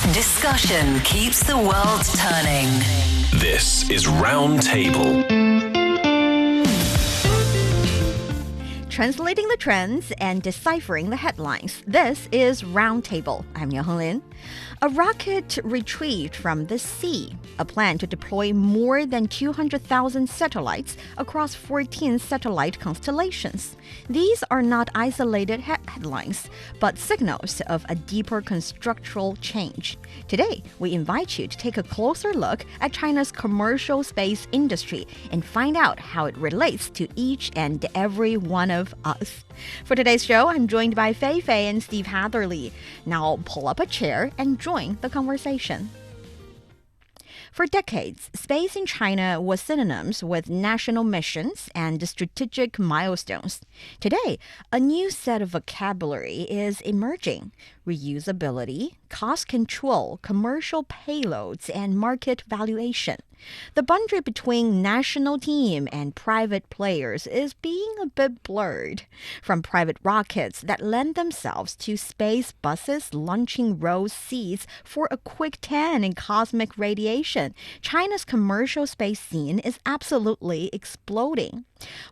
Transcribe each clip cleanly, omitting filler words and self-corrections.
Discussion keeps the world turning. This is Roundtable. Translating the trends and deciphering the headlines. This is Roundtable. I'm Niu Honglin. A rocket retrieved from the sea. A plan to deploy more than 200,000 satellites across 14 satellite constellations. These are not isolated headlines, but signals of a deeper constructural change. Today, we invite you to take a closer look at China's commercial space industry and find out how it relates to each and every one of us. For today's show, I'm joined by Fei Fei and Steve Hatherley. Now pull up a chair and join the conversation. For decades, space in China was synonymous with national missions and strategic milestones. Today, a new set of vocabulary is emerging: reusability, cost control, commercial payloads, and market valuation. The boundary between national team and private players is being a bit blurred. From private rockets that lend themselves to space buses launching rose seeds for a quick tan in cosmic radiation, China's commercial space scene is absolutely exploding.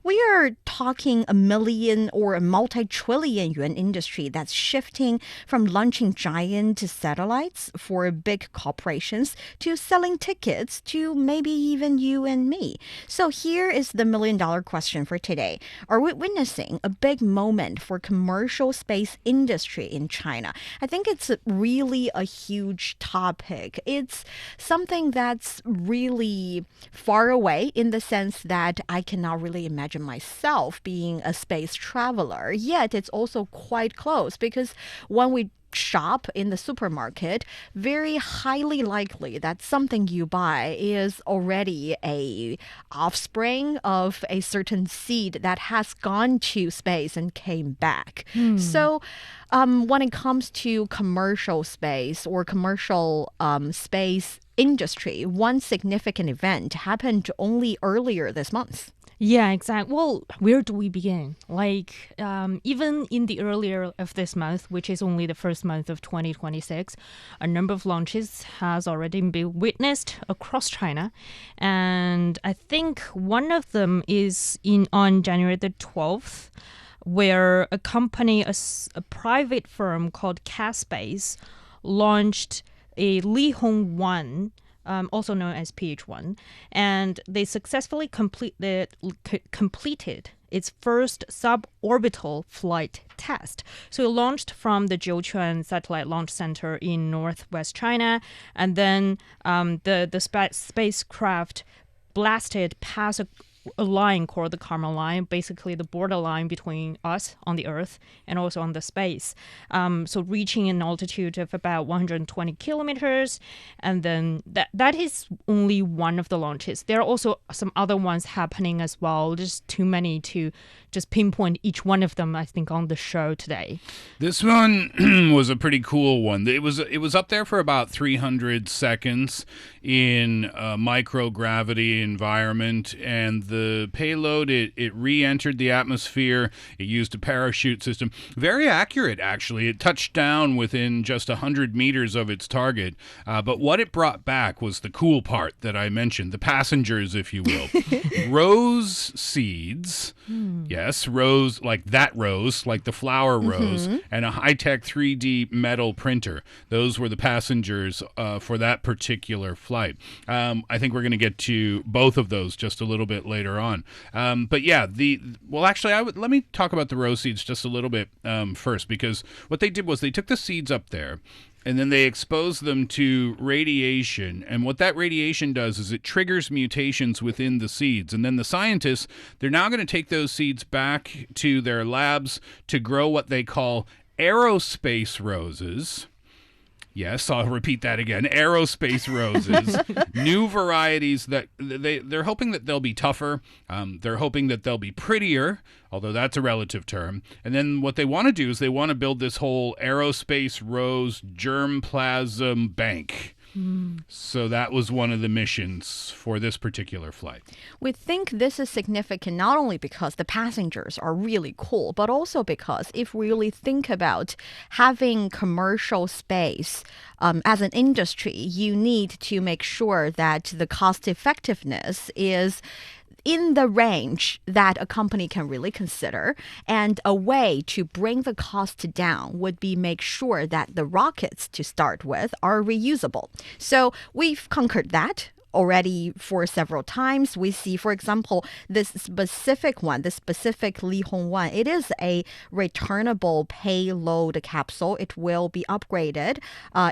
We are talking a million or a multi-trillion yuan industry that's shifting from launching giant satellites for big corporations to selling tickets to maybe even you and me. So here is the million-dollar question for today. Are we witnessing a big moment for commercial space industry in China? I think it's really a huge topic. It's something that's really far away in the sense that I cannot really imagine myself being a space traveler. Yet it's also quite close because when we shop in the supermarket, very highly likely that something you buy is already a offspring of a certain seed that has gone to space and came back. So when it comes to commercial space or commercial space industry, one significant event happened only earlier this month. Yeah, exactly. Well, where do we begin? Even in the earlier of this month, which is only the first month of 2026, a number of launches has already been witnessed across China. And I think one of them is on January the 12th, where a company, a private firm called Caspace, launched a Li Hong 1, also known as PH1, and they successfully completed its first suborbital flight test. So it launched from the Jiuquan Satellite Launch Center in northwest China, and then the spacecraft blasted past a line called the Karma line, basically the borderline between us on the Earth and also on the space. So reaching an altitude of about 120 kilometers. And then that is only one of the launches. There are also some other ones happening as well. There's too many to just pinpoint each one of them, I think, on the show today. This one was a pretty cool one. It was up there for about 300 seconds in a microgravity environment, and the payload, it re-entered the atmosphere. It used a parachute system. Very accurate, actually. It touched down within just 100 meters of its target. But what it brought back was the cool part that I mentioned, the passengers, if you will. Rose seeds. Yes, rose, like that rose, like the flower rose, and a high-tech 3D metal printer. Those were the passengers for that particular flight. I think we're going to get to both of those just a little bit later on. But yeah, let me talk about the rose seeds just a little bit first, because what they did was they took the seeds up there, and then they expose them to radiation. And what that radiation does is it triggers mutations within the seeds. And then the scientists, they're now going to take those seeds back to their labs to grow what they call aerospace roses. Yes, I'll repeat that again. Aerospace roses, new varieties that they're hoping that they'll be tougher. They're hoping that they'll be prettier, although that's a relative term. And then what they want to do is they want to build this whole aerospace rose germplasm bank. So that was one of the missions for this particular flight. We think this is significant not only because the passengers are really cool, but also because if we really think about having commercial space as an industry, you need to make sure that the cost effectiveness is in the range that a company can really consider. And a way to bring the cost down would be make sure that the rockets to start with are reusable. So we've conquered that already for several times. We see, for example, this specific one, the specific Niu Honglin, it is a returnable payload capsule. It will be upgraded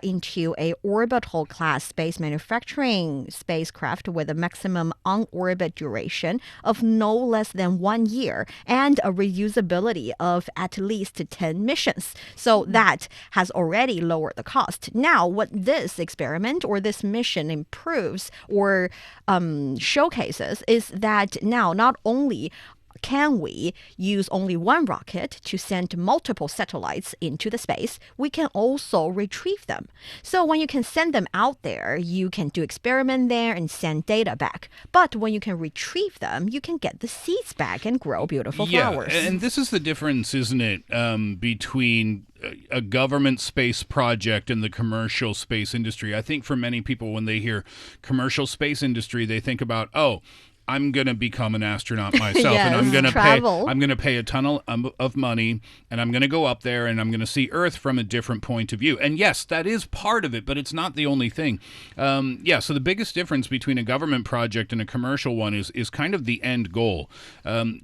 into a orbital class space manufacturing spacecraft with a maximum on-orbit duration of no less than 1 year and a reusability of at least 10 missions. So that has already lowered the cost. Now, what this experiment or this mission improves or showcases is that now not only can we use only one rocket to send multiple satellites into the space, we can also retrieve them. So when you can send them out there, you can do experiment there and send data back. But when you can retrieve them, you can get the seeds back and grow beautiful flowers. Yeah, and this is the difference, isn't it, between a government space project and the commercial space industry. I think for many people, when they hear commercial space industry, they think about, I'm going to become an astronaut myself, yes, and I'm going to travel. pay a ton of money, and I'm going to go up there, and I'm going to see Earth from a different point of view. And yes, that is part of it, but it's not the only thing. So the biggest difference between a government project and a commercial one is kind of the end goal.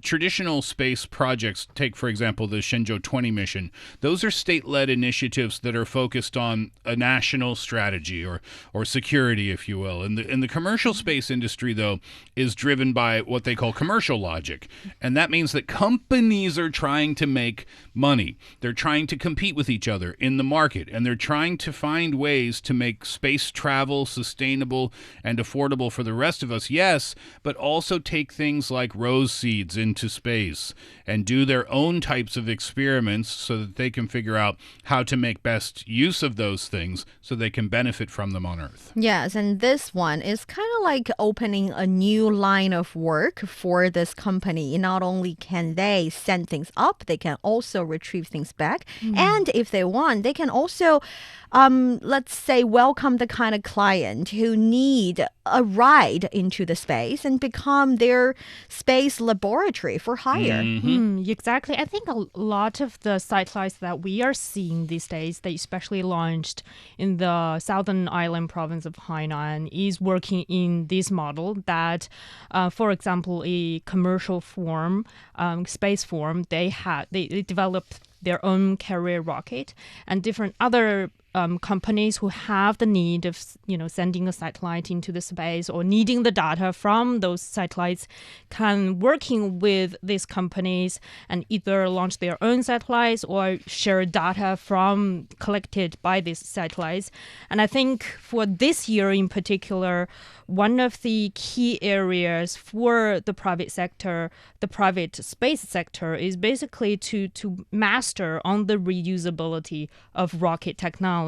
Traditional space projects, take for example the Shenzhou 20 mission. Those are state-led initiatives that are focused on a national strategy or security, if you will. And the commercial space industry, though, is driven by what they call commercial logic. And that means that companies are trying to make money. They're trying to compete with each other in the market, and they're trying to find ways to make space travel sustainable and affordable for the rest of us, yes, but also take things like rose seeds into space and do their own types of experiments so that they can figure out how to make best use of those things so they can benefit from them on Earth. Yes, and this one is kind of like opening a new line of work for this company. Not only can they send things up, they can also retrieve things back. And if they want, they can also, let's say, welcome the kind of client who need a ride into the space and become their space laboratory for hire. Exactly. I think a lot of the satellites that we are seeing these days, they especially launched in the southern island province of Hainan, is working in this model that, for example, a commercial form, space form, they developed their own carrier rocket, and different other companies who have the need of sending a satellite into the space or needing the data from those satellites can working with these companies and either launch their own satellites or share data from collected by these satellites. And I think for this year in particular, one of the key areas for the private sector, the private space sector, is basically to master on the reusability of rocket technology.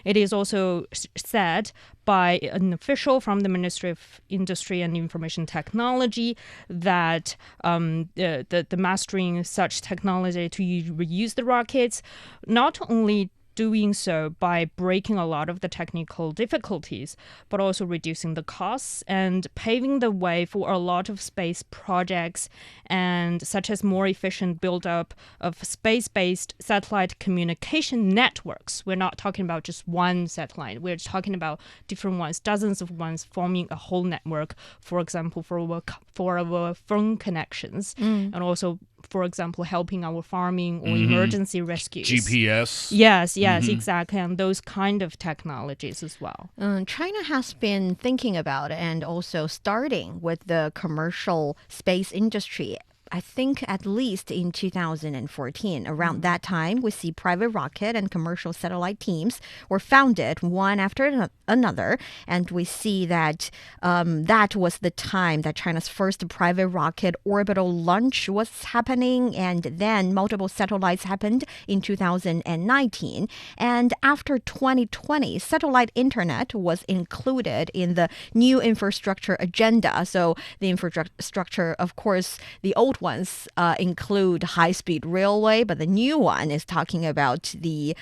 It is also said by an official from the Ministry of Industry and Information Technology that the mastering such technology to reuse the rockets not only doing so by breaking a lot of the technical difficulties, but also reducing the costs and paving the way for a lot of space projects and such as more efficient build-up of space-based satellite communication networks. We're not talking about just one satellite. We're talking about different ones, dozens of ones forming a whole network, for example, for our phone connections, and also, for example, helping our farming or emergency rescues. GPS. Yes, exactly. And those kind of technologies as well. China has been thinking about it and also starting with the commercial space industry I think at least in 2014. Around that time, we see private rocket and commercial satellite teams were founded one after another. And we see that that was the time that China's first private rocket orbital launch was happening. And then multiple satellites happened in 2019. And after 2020, satellite internet was included in the new infrastructure agenda. So the infrastructure, of course, the old ones include high-speed railway, but the new one is talking about the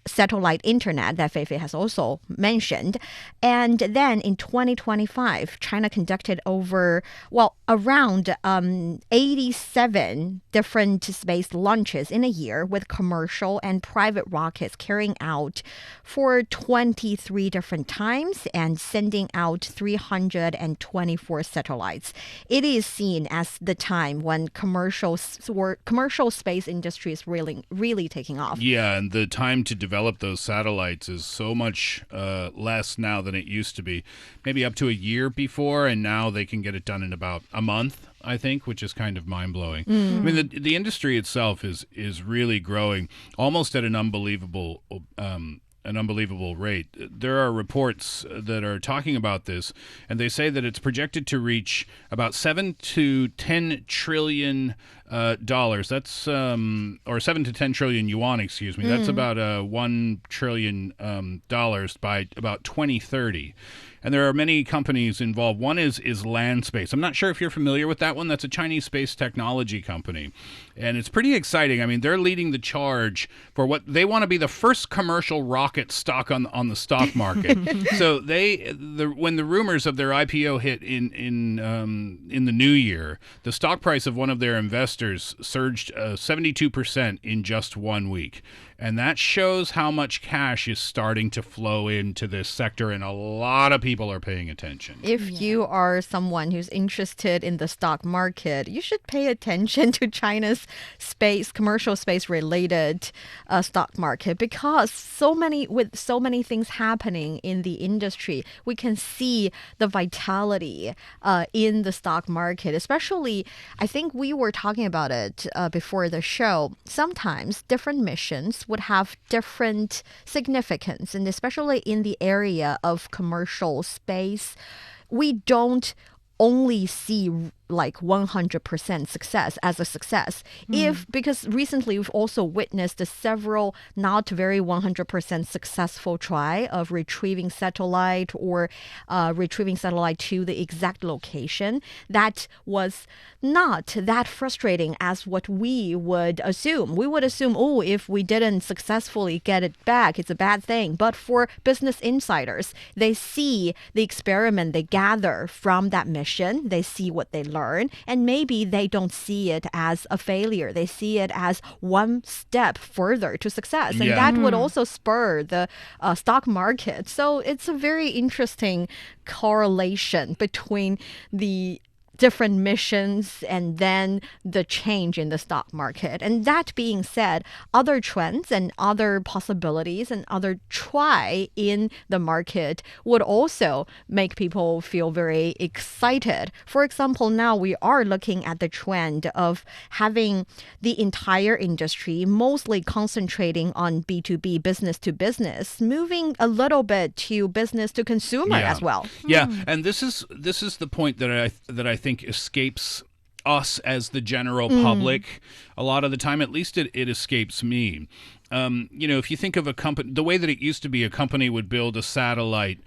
satellite internet that Fei Fei has also mentioned. And then in 2025, China conducted around 87 different space launches in a year, with commercial and private rockets carrying out for 23 different times and sending out 324 satellites. It is seen as the time when commercial space industry is really taking off. Yeah, and the time to develop those satellites is so much less now than it used to be. Maybe up to a year before, and now they can get it done in about a month, I think, which is kind of mind-blowing. I mean, the industry itself is really growing almost at an unbelievable rate. There are reports that are talking about this, and they say that it's projected to reach about 7 to 10 trillion dollars. That's or 7 to 10 trillion yuan, excuse me. That's about $1 trillion dollars by about 2030. And there are many companies involved. One is Landspace. I'm not sure if you're familiar with that one. That's a Chinese space technology company. And it's pretty exciting. I mean, they're leading the charge for what they want to be the first commercial rocket stock on the stock market. So when the rumors of their IPO hit in the new year, the stock price of one of their investors surged 72% in just 1 week. And that shows how much cash is starting to flow into this sector, and a lot of people are paying attention. If you are someone who's interested in the stock market, you should pay attention to China's commercial space related stock market, because with so many things happening in the industry, we can see the vitality in the stock market. Especially, I think we were talking about it before the show. Sometimes different missions would have different significance, and especially in the area of commercial space, we don't only see like 100% success as a success. Because recently we've also witnessed several not very 100% successful try of retrieving satellite or retrieving satellite to the exact location. That was not that frustrating as what we would assume. We would assume, if we didn't successfully get it back, it's a bad thing. But for business insiders, they see the experiment they gather from that mission. They see what they learn, and maybe they don't see it as a failure. They see it as one step further to success. And that would also spur the stock market. So it's a very interesting correlation between the different missions and then the change in the stock market. And that being said, other trends and other possibilities and other try in the market would also make people feel very excited. For example, now we are looking at the trend of having the entire industry mostly concentrating on B2B, business to business, moving a little bit to business to consumer as well. Yeah, and this is the point that I think escapes us as the general public a lot of the time. At least it escapes me. If you think of a company, the way that it used to be, a company would build a satellite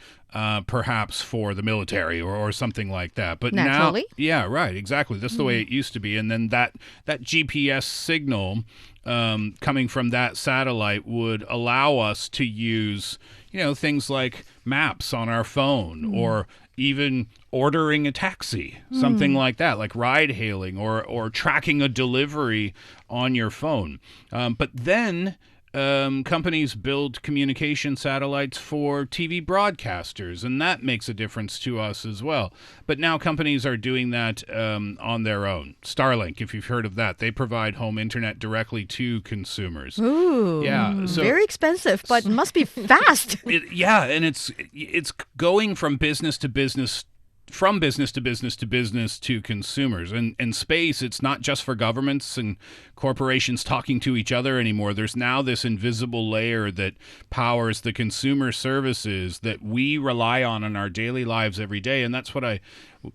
perhaps for the military or something like that. But naturally. Now, yeah, right, exactly. That's the way it used to be. And then that GPS signal coming from that satellite would allow us to use, things like maps on our phone or even ordering a taxi, something like that, like ride hailing or tracking a delivery on your phone. But then companies build communication satellites for TV broadcasters, and that makes a difference to us as well. But now companies are doing that on their own. Starlink, if you've heard of that, they provide home internet directly to consumers. Ooh, yeah, so very expensive, but must be fast. And it's going from business to business from business to business to business to consumers. And space, it's not just for governments and corporations talking to each other anymore. There's now this invisible layer that powers the consumer services that we rely on in our daily lives every day. And that's what I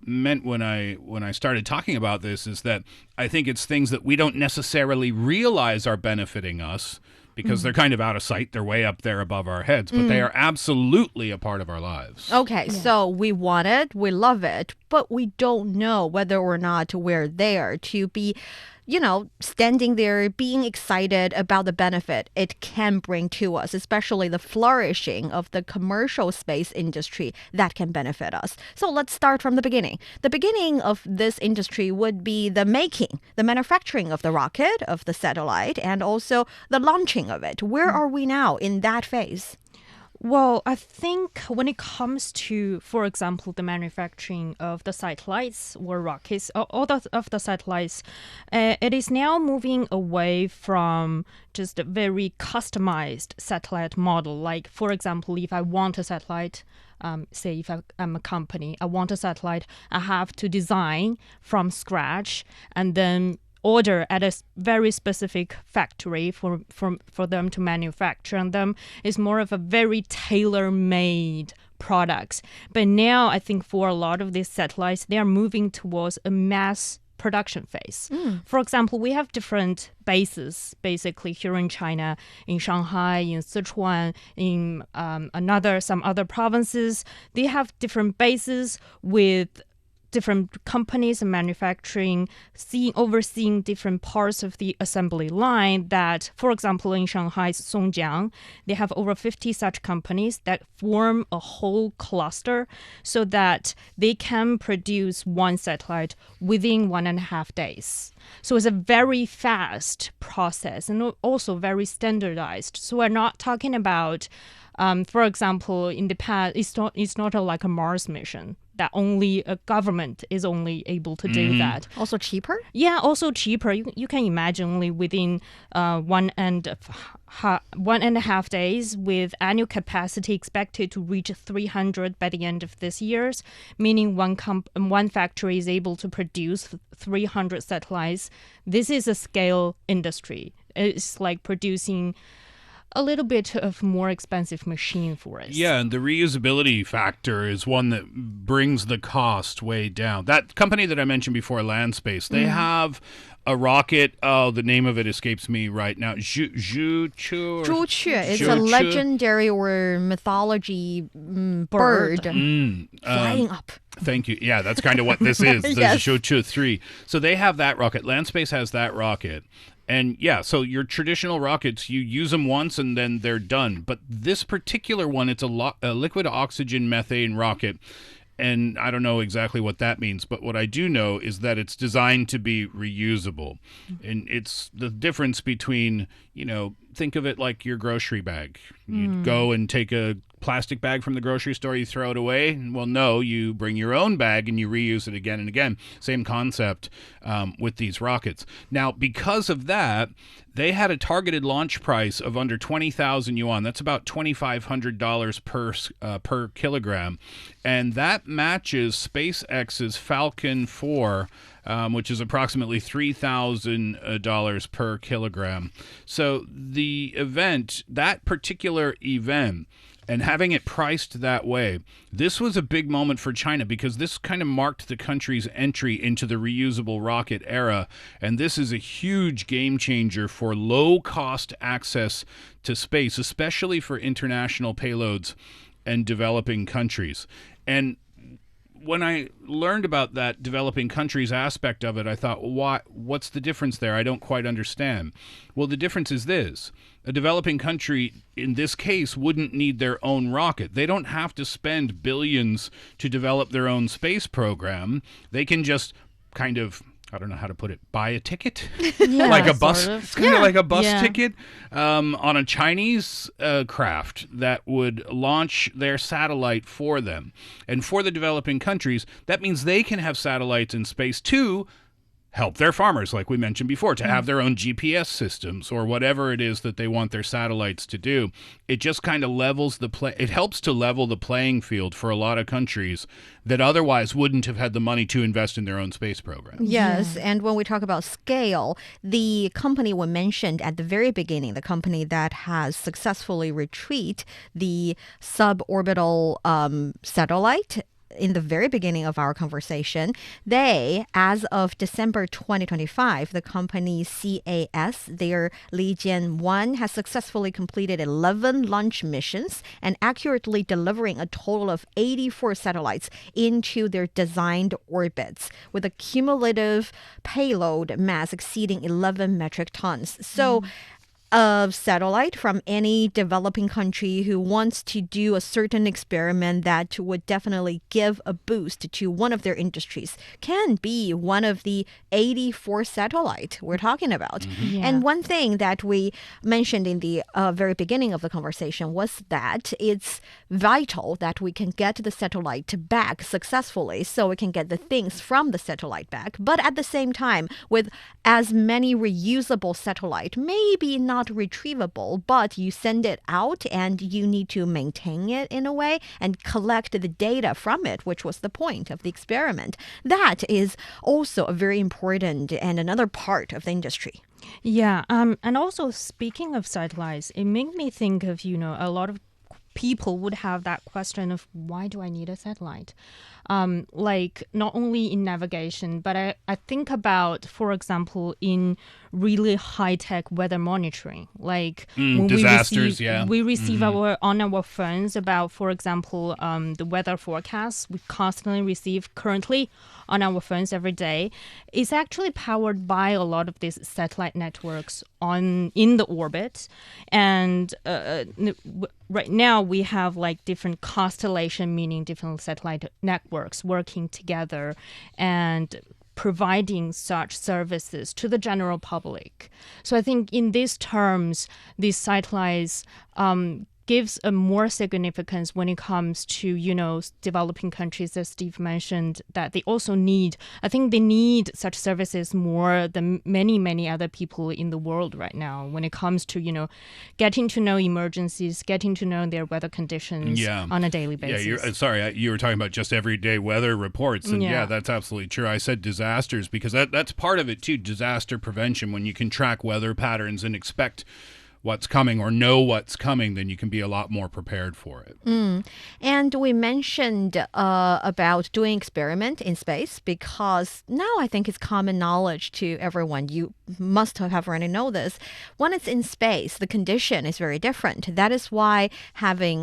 meant when I started talking about this, is that I think it's things that we don't necessarily realize are benefiting us, because they're kind of out of sight. They're way up there above our heads, but they are absolutely a part of our lives. Okay, so we want it, we love it, but we don't know whether or not we're there to be, standing there, being excited about the benefit it can bring to us, especially the flourishing of the commercial space industry that can benefit us. So let's start from the beginning. The beginning of this industry would be the manufacturing of the rocket, of the satellite, and also the launching of it. Where are we now in that phase? Well, I think when it comes to, for example, the manufacturing of the satellites or rockets, all of the satellites, it is now moving away from just a very customized satellite model. Like, for example, if I want a satellite, say if I'm a company, I want a satellite, I have to design from scratch and then order at a very specific factory for them to manufacture, and them is more of a very tailor-made products. But now I think for a lot of these satellites, they are moving towards a mass production phase. For example, we have different bases basically here in China, in Shanghai, in Sichuan, in some other provinces. They have different bases with different companies and manufacturing, overseeing different parts of the assembly line that, for example, in Shanghai's Songjiang, they have over 50 such companies that form a whole cluster so that they can produce one satellite within 1.5 days. So it's a very fast process and also very standardized. So we're not talking about, for example, in the past, it's not like a Mars mission that only a government is only able to do that. Also cheaper? Yeah, also cheaper. You can imagine only within 1.5 days, with annual capacity expected to reach 300 by the end of this year, meaning one factory is able to produce 300 satellites. This is a scale industry. It's like producing a little bit of more expensive machine for us. Yeah, and the reusability factor is one that brings the cost way down. That company that I mentioned before, Landspace, they have a rocket. Oh, the name of it escapes me right now. Zhuque. It's a legendary or mythology bird flying up. Thank you. Yeah, that's kind of what this is. The Yes. Zhuque 3. So they have that rocket. Landspace has that rocket. And yeah, so your traditional rockets, you use them once and then they're done. But this particular one, it's a liquid oxygen methane rocket. And I don't know exactly what that means, but what I do know is that it's designed to be reusable. And it's the difference between, think of it like your grocery bag. You go and take a plastic bag from the grocery store, you throw it away. Well, no, you bring your own bag and you reuse it again and again. Same concept with these rockets. Now, because of that, they had a targeted launch price of under 20,000 yuan. That's about $2,500 per kilogram. And that matches SpaceX's Falcon 4, which is approximately $3,000 per kilogram. So the event, that particular event, and having it priced that way, this was a big moment for China because this kind of marked the country's entry into the reusable rocket era. And this is a huge game changer for low-cost access to space, especially for international payloads and developing countries. And when I learned about that developing countries aspect of it, I thought, what's the difference there? I don't quite understand. Well, the difference is this. A developing country, in this case, wouldn't need their own rocket. They don't have to spend billions to develop their own space program. They can just kind of, I don't know how to put it, buy a ticket? Yeah, like a bus. sort of. It's kind of like a bus Yeah. ticket on a Chinese craft that would launch their satellite for them. And for the developing countries, that means they can have satellites in space too, help their farmers, like we mentioned before, to have their own GPS systems or whatever it is that they want their satellites to do. It just kind of levels it helps to level the playing field for a lot of countries that otherwise wouldn't have had the money to invest in their own space program. Yes, and when we talk about scale, the company we mentioned at the very beginning, the company that has successfully retrieved the suborbital satellite, in the very beginning of our conversation, they, as of December 2025, the company CAS, their Legion 1, has successfully completed 11 launch missions and accurately delivering a total of 84 satellites into their designed orbits, with a cumulative payload mass exceeding 11 metric tons. So, a satellite from any developing country who wants to do a certain experiment that would definitely give a boost to one of their industries can be one of the 84 satellites we're talking about. And one thing that we mentioned in the very beginning of the conversation was that it's vital that we can get the satellite back successfully so we can get the things from the satellite back. But at the same time, with as many reusable satellites, maybe not retrievable, but you send it out and you need to maintain it in a way and collect the data from it, which was the point of the experiment. That is also a very important and another part of the industry. Yeah, and also speaking of satellites, it made me think of, a lot of people would have that question of why do I need a satellite? Like not only in navigation, but I think about, for example, in really high-tech weather monitoring, like when disasters, we receive on our phones about, for example, the weather forecasts we constantly receive currently on our phones every day. It's actually powered by a lot of these satellite networks in the orbit, and right now we have like different constellation, meaning different satellite networks working together and providing such services to the general public. So I think in these terms, these satellites gives a more significance when it comes to, developing countries, as Steve mentioned, that they also need such services more than many, many other people in the world right now when it comes to, getting to know emergencies, getting to know their weather conditions on a daily basis. You were talking about just everyday weather reports. And that's absolutely true. I said disasters because that's part of it too, disaster prevention. When you can track weather patterns and expect what's coming or know what's coming, then you can be a lot more prepared for it. And we mentioned about doing experiment in space because now I think it's common knowledge to everyone. You must have already know this. When it's in space, the condition is very different. That is why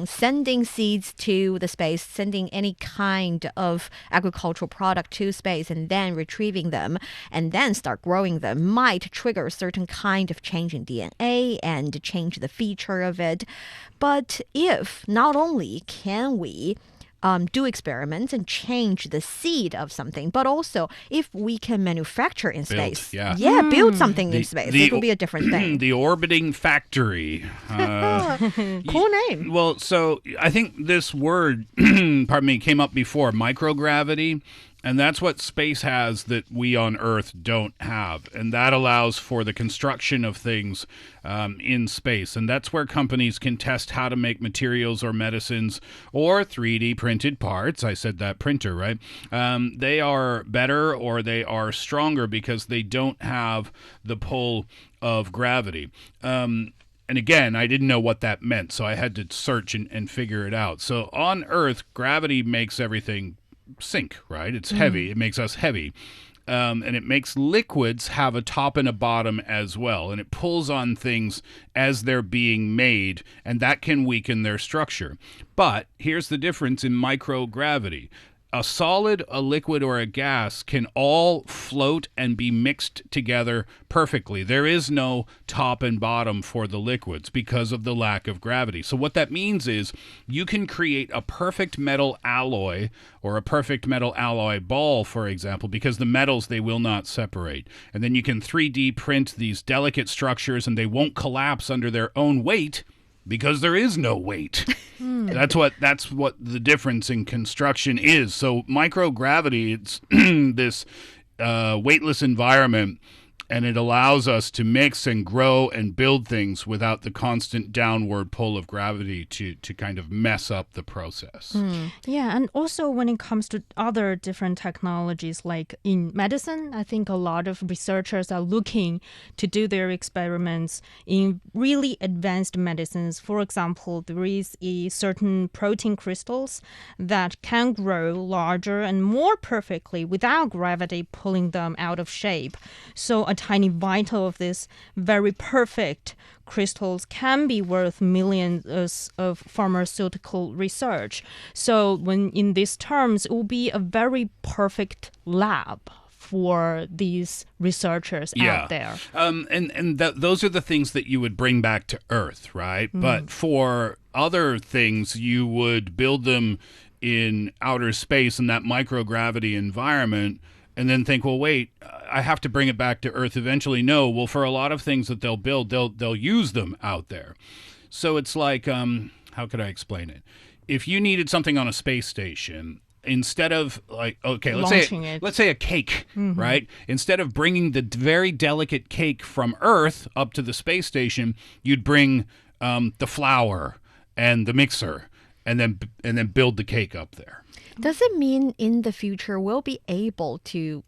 sending seeds to the space, sending any kind of agricultural product to space and then retrieving them and then start growing them might trigger a certain kind of change in DNA and change the feature of it. But if not only can we do experiments and change the seed of something, but also if we can manufacture in space, build something in space, it will be a different thing. The orbiting factory. Cool name. Well, so I think this word, came up before, microgravity. And that's what space has that we on Earth don't have. And that allows for the construction of things in space. And that's where companies can test how to make materials or medicines or 3D printed parts. I said that printer, right? They are better or they are stronger because they don't have the pull of gravity. And again, I didn't know what that meant, so I had to search and figure it out. So on Earth, gravity makes everything sink, right? It's heavy. It makes us heavy. And it makes liquids have a top and a bottom as well. And it pulls on things as they're being made, and that can weaken their structure. But here's the difference in microgravity. A solid, a liquid, or a gas can all float and be mixed together perfectly. There is no top and bottom for the liquids because of the lack of gravity. So what that means is you can create a perfect metal alloy or a perfect metal alloy ball, for example, because the metals, they will not separate. And then you can 3D print these delicate structures and they won't collapse under their own weight because there is no weight. That's what the difference in construction is. So microgravity, it's this weightless environment, and it allows us to mix and grow and build things without the constant downward pull of gravity to kind of mess up the process. Yeah, and also when it comes to other different technologies, like in medicine, I think a lot of researchers are looking to do their experiments in really advanced medicines. For example, there is a certain protein crystals that can grow larger and more perfectly without gravity pulling them out of shape. So a tiny vital of this very perfect crystals can be worth millions of pharmaceutical research. So when in these terms, it will be a very perfect lab for these researchers out there. Those are the things that you would bring back to Earth, right? But for other things, you would build them in outer space in that microgravity environment, and then think, well, wait, I have to bring it back to Earth eventually. No, well, for a lot of things that they'll build, they'll use them out there. So it's like, how could I explain it? If you needed something on a space station, instead of like, okay, let's say a cake, right? Instead of bringing the very delicate cake from Earth up to the space station, you'd bring the flour and the mixer, and then build the cake up there. Does it mean in the future we'll be able to,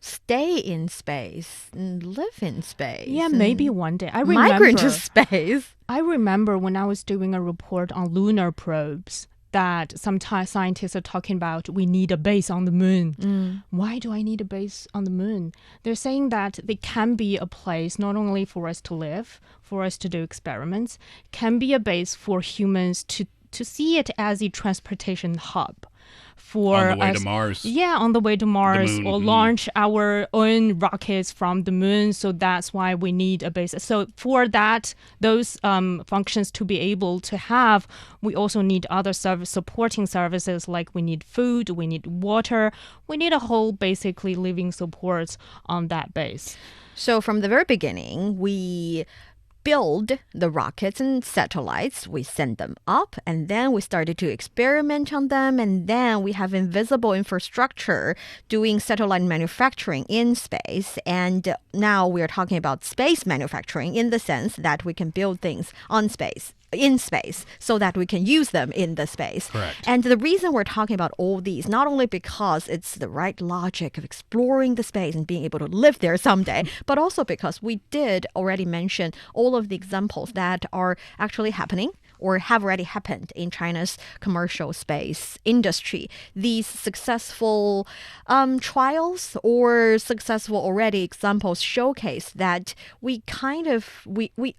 stay in space and live in space? Yeah, maybe one day. I remember migrate to space. I remember when I was doing a report on lunar probes that sometimes scientists are talking about we need a base on the moon. Why do I need a base on the moon? They're saying that they can be a place not only for us to live, for us to do experiments, can be a base for humans to see it as a transportation hub. On the way to Mars. Yeah, on the way to Mars, moon, or launch our own rockets from the moon. So that's why we need a base. So for that, those functions to be able to have, we also need other supporting services, like we need food, we need water, we need a whole basically living support on that base. So from the very beginning, we build the rockets and satellites, we send them up, and then we started to experiment on them, and then we have invisible infrastructure doing satellite manufacturing in space, and now we're talking about space manufacturing in the sense that we can build things in space so that we can use them in the space. Correct. And the reason we're talking about all these, not only because it's the right logic of exploring the space and being able to live there someday, but also because we did already mention all of the examples that are actually happening or have already happened in China's commercial space industry. These successful trials or successful already examples showcase that we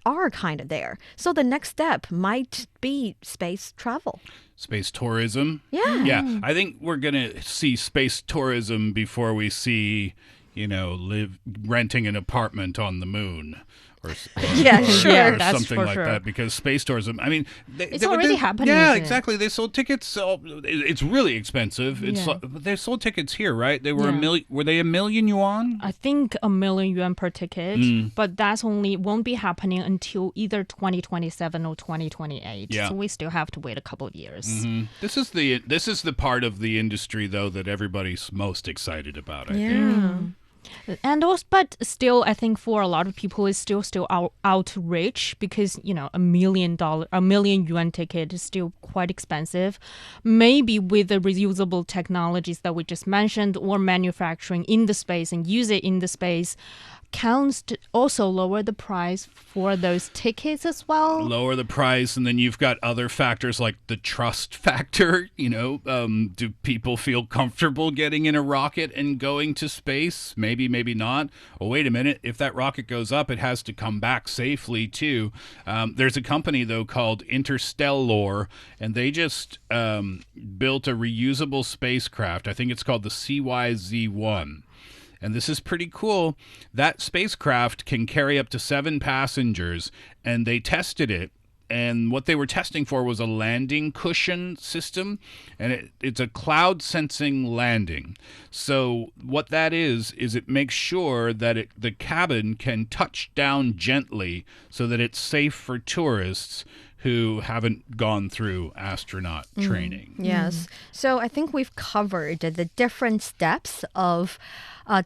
are kind of there. So the next step might be space travel. Space tourism. Yeah. Yeah. I think we're going to see space tourism before we see, renting an apartment on the moon. Or Yeah, sure. Yeah, that's something for like sure. that, because space tourism, I mean, It's already happening, Yeah, isn't it? exactly. They sold tickets. It's really expensive. They sold tickets here, right? They were Were they $1 million yuan? I think $1 million yuan per ticket, but that's won't be happening until either 2027 or 2028. Yeah. So we still have to wait a couple of years. This is the part of the industry, though, that everybody's most excited about. I think. Yeah. And also, but still, I think for a lot of people, it's still outreach because $1 million yuan ticket is still quite expensive. Maybe with the reusable technologies that we just mentioned, or manufacturing in the space and use it in the space, can also lower the price for those tickets as well. Lower the price, and then you've got other factors like the trust factor. Do people feel comfortable getting in a rocket and going to space? Maybe, maybe not. Oh, wait a minute. If that rocket goes up, it has to come back safely too. There's a company, though, called Interstellar, and they just built a reusable spacecraft. I think it's called the CYZ-1. And this is pretty cool. That spacecraft can carry up to 7 passengers, and they tested it. And what they were testing for was a landing cushion system, and it's a cloud sensing landing. So what that is it makes sure that the cabin can touch down gently so that it's safe for tourists who haven't gone through astronaut training. Yes. So I think we've covered the different steps of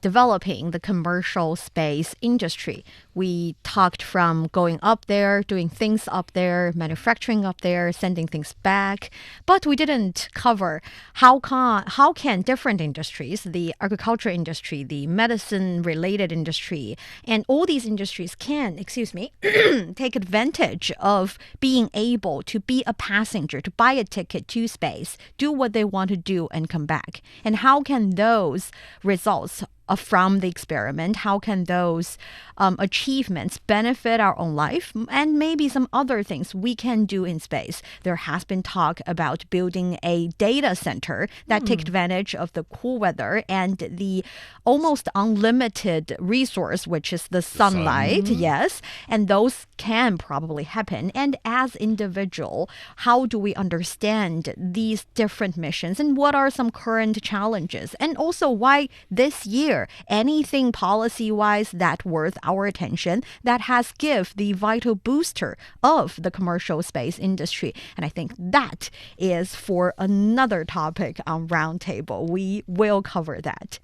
developing the commercial space industry. We talked from going up there, doing things up there, manufacturing up there, sending things back, but we didn't cover how can different industries, the agriculture industry, the medicine-related industry, and all these industries can, take advantage of being able to be a passenger, to buy a ticket to space, do what they want to do, and come back. And how can those results from the experiment, how can those achievements benefit our own life and maybe some other things we can do in space? There has been talk about building a data center that take advantage of the cool weather and the almost unlimited resource, which is the sunlight. Yes, and those can probably happen. And as individual, how do we understand these different missions and what are some current challenges? And also why this year anything policy-wise that worth our attention that has give the vital booster of the commercial space industry. And I think that is for another topic on Roundtable. We will cover that.